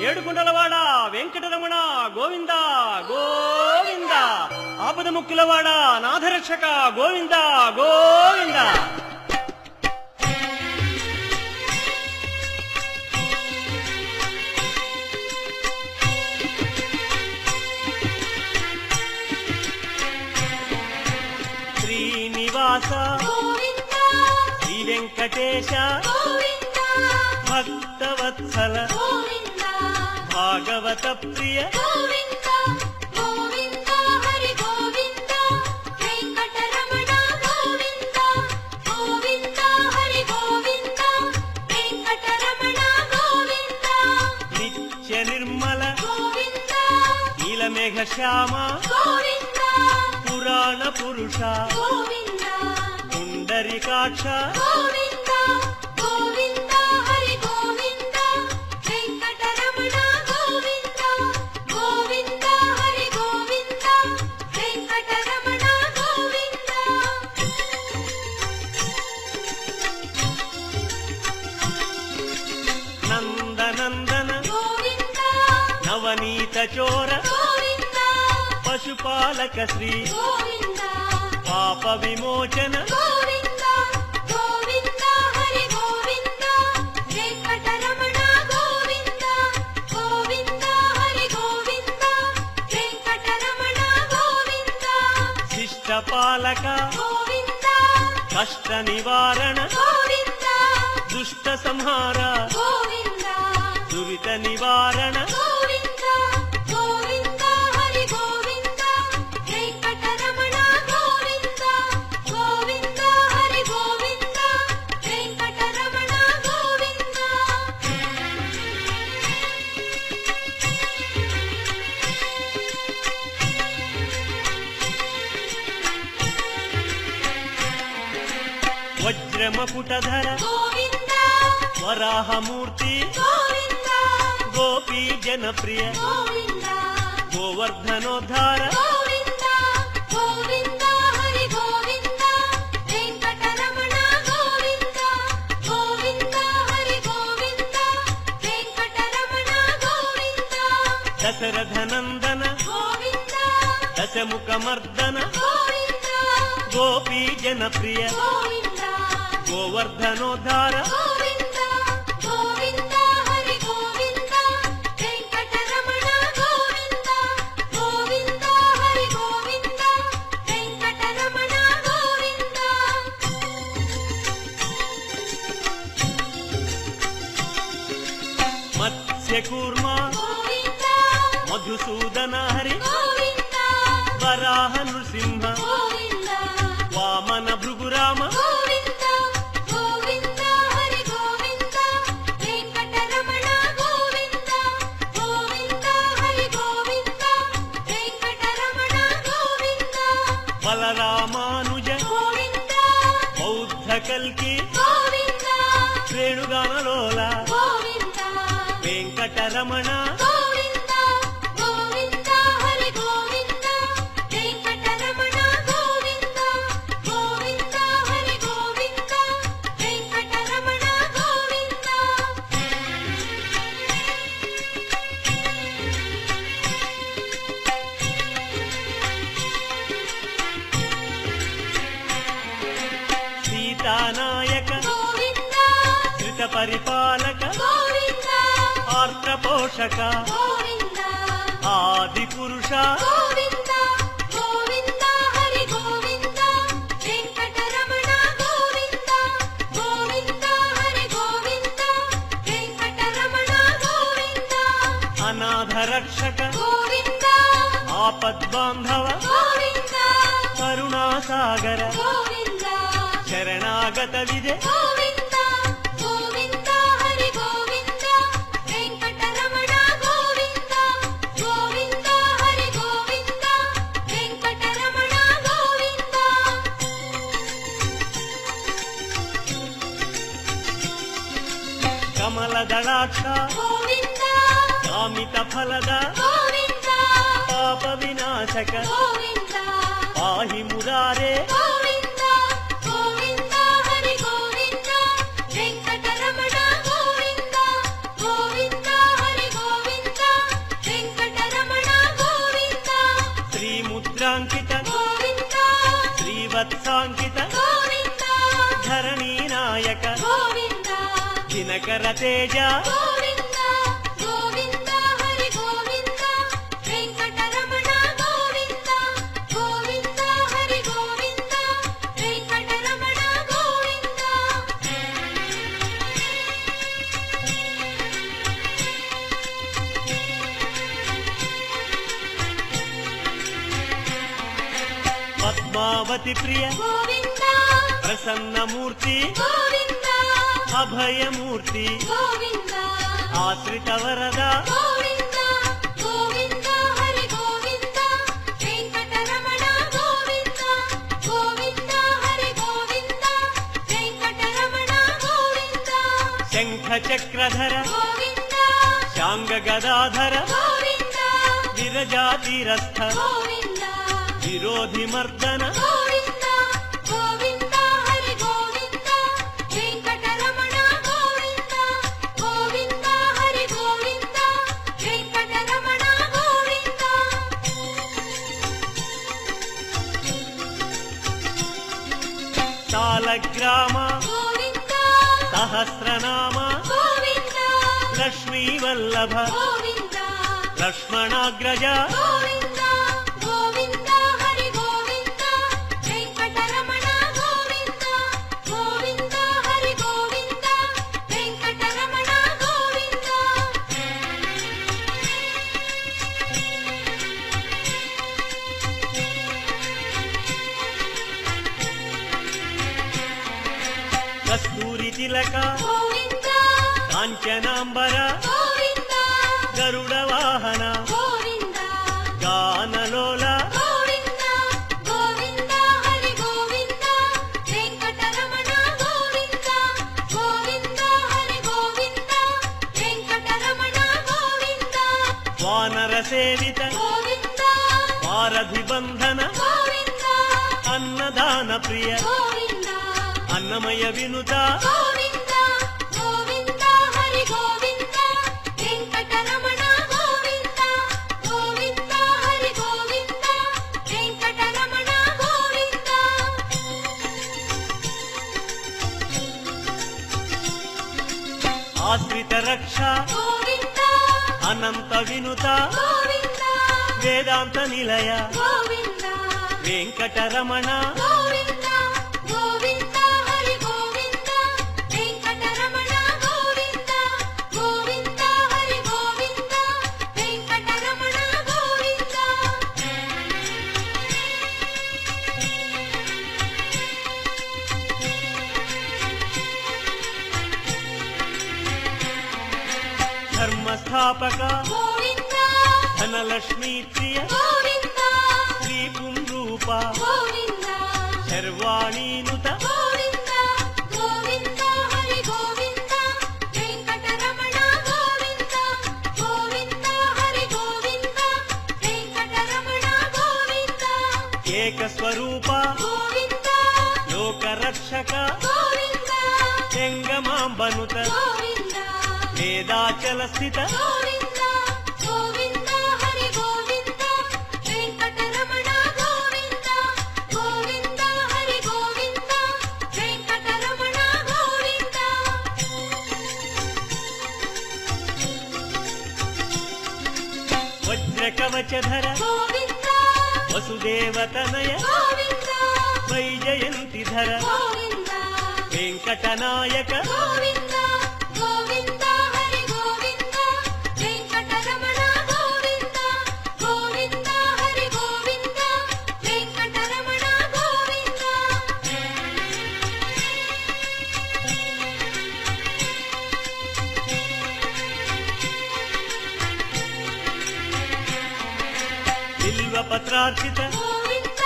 ఏడుకొండలవాడ వెంకటరమణ గోవింద గోవింద. ఆపద ముక్కులవాడ నాథరక్షక గోవింద గోవింద. శ్రీనివాస శ్రీ వెంకటేశ భక్తవత్సల భాగవత ప్రియ నిత్య నిర్మల నీలమేఘ శ్యామ పురాణ పురుష పుండరీకాక్ష నందనందన నవనీత చోర పశుపాలక శ్రీ పాప విమోచన శిష్టపాలక కష్ట నివారణ దుష్ట సంహార దురిత నివారణ వజ్రమకుటధర వరాహమూర్తి గోపీ జనప్రియ గోవర్ధనోద్ధార దశరథనందన దశముఖమర్దన గోపీ జనప్రియ గోవర్ధనోద్ధార మత్స్యకూర్మ మధుసూదన హరి వరాహ నృసింహ వామన భృగురామ బలరామానుజ బౌద్ధ కల్కి శ్రేణుగానలోల వెంకటరమణ సీతానాయక ధృత పరిపాలక ఆర్ద్ర పోషక ఆది పురుష అనాథ రక్షక ఆపద్బాంధవ కరుణాసాగర శరణాగత విజయ కమలదళాక్ష కామిత ఫలద పాప వినాశక పాహి మురారే వెంకటరమణ గోవింద గోవింద హరి గోవింద ರುದ್ರಾಂಕಿತ ಗೋವಿಂದ ಶ್ರೀವತ್ಸಾಂಕಿತ ಗೋವಿಂದ ಧರಣಿ ನಾಯಕ ಗೋವಿಂದ ದಿನಕರ ತೇಜ ಗೋವಿಂದ ಗೋವಿಂದ ಹರಿ ಗೋವಿಂದ ವೆಂಕಟರಮಣ ಗೋವಿಂದ ಗೋವಿಂದ ಹರಿ ಗೋವಿಂದ ವೆಂಕಟರಮಣ ಗೋವಿಂದ ಪದ್ಮಾವತಿ ಪ್ರಿಯ ಗೋವಿಂದ ಪ್ರಸನ್ನ ಮೂರ್ತಿ ಗೋವಿಂದ ಅಭಯ ಮೂರ್ತಿ ಗೋವಿಂದ ಆಶ್ರಿತ ವರದ ಗೋವಿಂದ ಗೋವಿಂದ ಹರಿ ಗೋವಿಂದ ವೆಂಕಟರಮಣ ಗೋವಿಂದ ಗೋವಿಂದ ಹರಿ ಗೋವಿಂದ ವೆಂಕಟರಮಣ ಗೋವಿಂದ ಶಂಖ ಚಕ್ರಧರ ಗೋವಿಂದ ಶಾಂಗ ಗದಾಧರ ಗೋವಿಂದ ವಿರಜಾತಿರಸ್ಥ ಗೋವಿಂದ ವಿರೋಧಿ ಮರ್ದನ ಗೋವಿಂದ ಗೋವಿಂದ ಹರಿ ಗೋವಿಂದ ವೆಂಕಟರಮಣ ಗೋವಿಂದ ಗೋವಿಂದ ಹರಿ ಗೋವಿಂದ ವೆಂಕಟರಮಣ ಗೋವಿಂದ ಸಾಲಗ್ರಾಮ ಗೋವಿಂದ ಸಹಸ್ರನಾಮ ಗೋವಿಂದ ಲಕ್ಷ್ಮೀ ವಲ್ಲಭ ಗೋವಿಂದ ಲಕ್ಷ್ಮಣಾಗ್ರಜ ಗೋವಿಂದ ಗೋವಿಂದ ಹರಿ ಗೋವಿಂದ ವೆಂಕಟರಮಣ ಗೋವಿಂದ ಗೋವಿಂದ ಹರಿ ಗೋವಿಂದ ವೆಂಕಟರಮಣ ಗೋವಿಂದ ಕಸ್ತೂರಿ ತಿಲಕ ಗೋವಿಂದ ಕಾಂಚನಾಂಬರ ಗೋವಿಂದ ಗರುಡ ವಾಹನ ಗೋವಿಂದ ಗಾನಲೋಲ ಗೋವಿಂದ ಗೋವಿಂದ ಹರಿ ಗೋವಿಂದ ವೆಂಕಟರಮಣ ಗೋವಿಂದ ಗೋವಿಂದ ಹರಿ ಗೋವಿಂದ ವೆಂಕಟರಮಣ ಗೋವಿಂದ ವಾನರ ಸೇವಿತ ಗೋವಿಂದ ವಾರಧಿ ಬಂಧನ ಗೋವಿಂದ ಅನ್ನದಾನ ಪ್ರಿಯ ಗೋವಿಂದ ಅನ್ನಮಯ ವಿನುತ ಗೋವಿಂದ ಗೋವಿಂದ ಹರಿ ಗೋವಿಂದ ವೆಂಕಟರಮಣ ಗೋವಿಂದ ಗೋವಿಂದ ಹರಿ ಗೋವಿಂದ ವೆಂಕಟರಮಣ ಗೋವಿಂದ ಆಶ್ರಿತ ರಕ್ಷಾ ಗೋವಿಂದ ಅನಂತ ವಿನುತ ಗೋವಿಂದ ವೇದಾಂತ ನಿಲಯ ಗೋವಿಂದ ವೆಂಕಟರಮಣ ಗೋವಿಂದ ಗೋವಿಂದ ಹರಿ ಗೋವಿಂದ ವೆಂಕಟರಮಣ ಗೋವಿಂದ ಗೋವಿಂದ ಹರಿ ಗೋವಿಂದ ವೆಂಕಟರಮಣ ಗೋವಿಂದ ಧರ್ಮಸ್ಥಾಪಕ ಗೋವಿಂದ ಧನಲಕ್ಷ್ಮೀ ಪ್ರಿಯ ಗೋವಿಂದ ಶ್ರೀ ಪುಂರೂಪ ಗೋವಿಂದ ಶರ್ವಾಣೀನುತ ಗೋವಿಂದ ಗೋವಿಂದ ಹರಿ ಗೋವಿಂದ ವೆಂಕಟರಮಣ ಗೋವಿಂದ ಗೋವಿಂದ ಹರಿ ಗೋವಿಂದ ವೆಂಕಟರಮಣ ಗೋವಿಂದ ಏಕ ಸ್ವರೂಪ ಗೋವಿಂದ ಲೋಕರಕ್ಷಕ ಗೋವಿಂದ ಜಂಗಮಾಂಬನುತ ಗೋವಿಂದ ವೇದಾಚಲ ಸ್ಥಿತ ಗೋವಿಂದ ಗೋವಿಂದ ಹರಿ ಗೋವಿಂದ ವೆಂಕಟರಮಣ ಗೋವಿಂದ ಗೋವಿಂದ ಹರಿ ಗೋವಿಂದ ವೆಂಕಟರಮಣ ಗೋವಿಂದ ವಜ್ರ ಕವಚಧರ ಗೋವಿಂದ ವಸುದೇವತನಯ ಗೋವಿಂದ ವೈಜಯಂತಿಧರ ಗೋವಿಂದ ವೆಂಕಟನಾಯಕ ಗೋವಿಂದ ಗೋವಿಂದ ಹರಿ ಗೋವಿಂದ ವೆಂಕಟರಮಣ ಗೋವಿಂದ ಗೋವಿಂದ ಹರಿ ಗೋವಿಂದ ವೆಂಕಟರಮಣ ಗೋವಿಂದ ಬಿಲ್ವ ಪತ್ರಾರ್ಚಿತ ಗೋವಿಂದ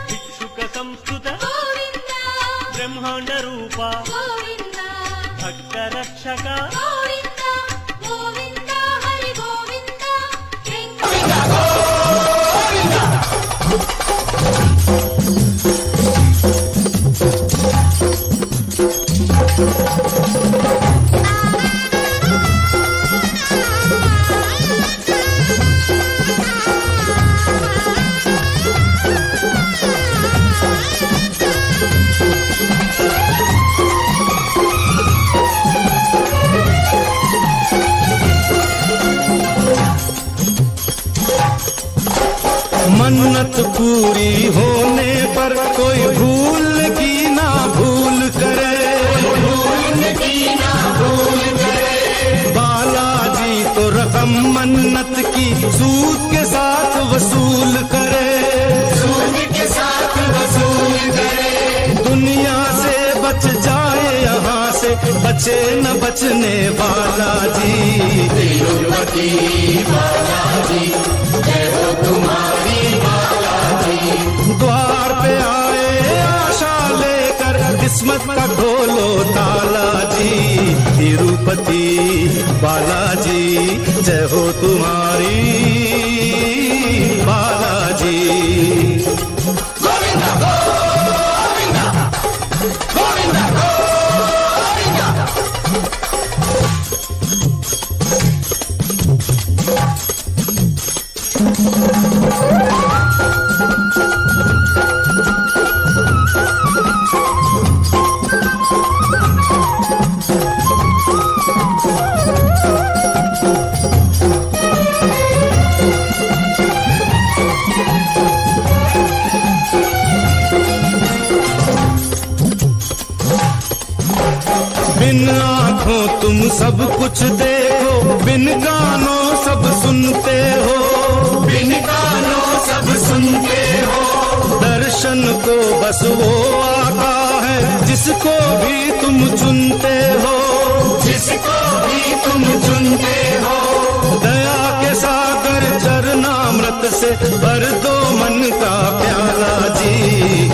ಭಿಕ್ಷುಕ ಸಂಸ್ಕೃತ ಗೋವಿಂದ ಬ್ರಹ್ಮಾಂಡ ರೂಪ ಗೋವಿಂದ ಭಕ್ತ ರಕ್ಷಕ ಗೋವಿಂದ ಗೋವಿಂದ ಹರಿ ಗೋವಿಂದ ವೆಂಕಟ मन्नत पूरी होने पर कोई भूल की ना भूल करे, बालाजी तो रकम मन्नत की सूद के साथ वसूल करे, दुनिया से बच जाए यहाँ से बचे न बचने वाला जी। तिरुपति बालाजी जय हो तुम्हारी बालाजी। द्वार पे आए आशा लेकर किस्मत का खोलो ताला जी। तिरुपति बालाजी जय हो तुम्हारी बालाजी। बिन आँखों तुम सब कुछ देखो, बिन कानों सब सुनते हो, बिन कानों सब सुनते हो। दर्शन को बस वो आता है जिसको भी तुम चुनते हो, जिसको भी तुम चुनते हो। दया के सागर चरणामृत से भर दो मन का प्याला जी।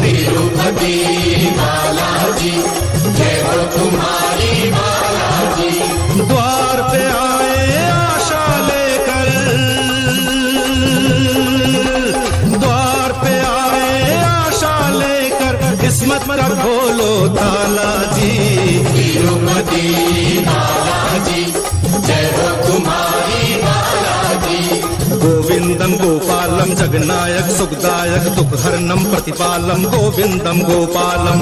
तिरुपति बालाजी जय हो तुम्हारी बालाजी। द्वार पे आए आशा लेकर, द्वार पे आए आशा लेकर किस्मत का खोलो ताला जी। तिरुपति बालाजी जय हो तुम्हारी बालाजी। गोविंदम गोपालम जगनायक सुखदायक दुखहरणम प्रतिपालम गोविंदम गोपालम।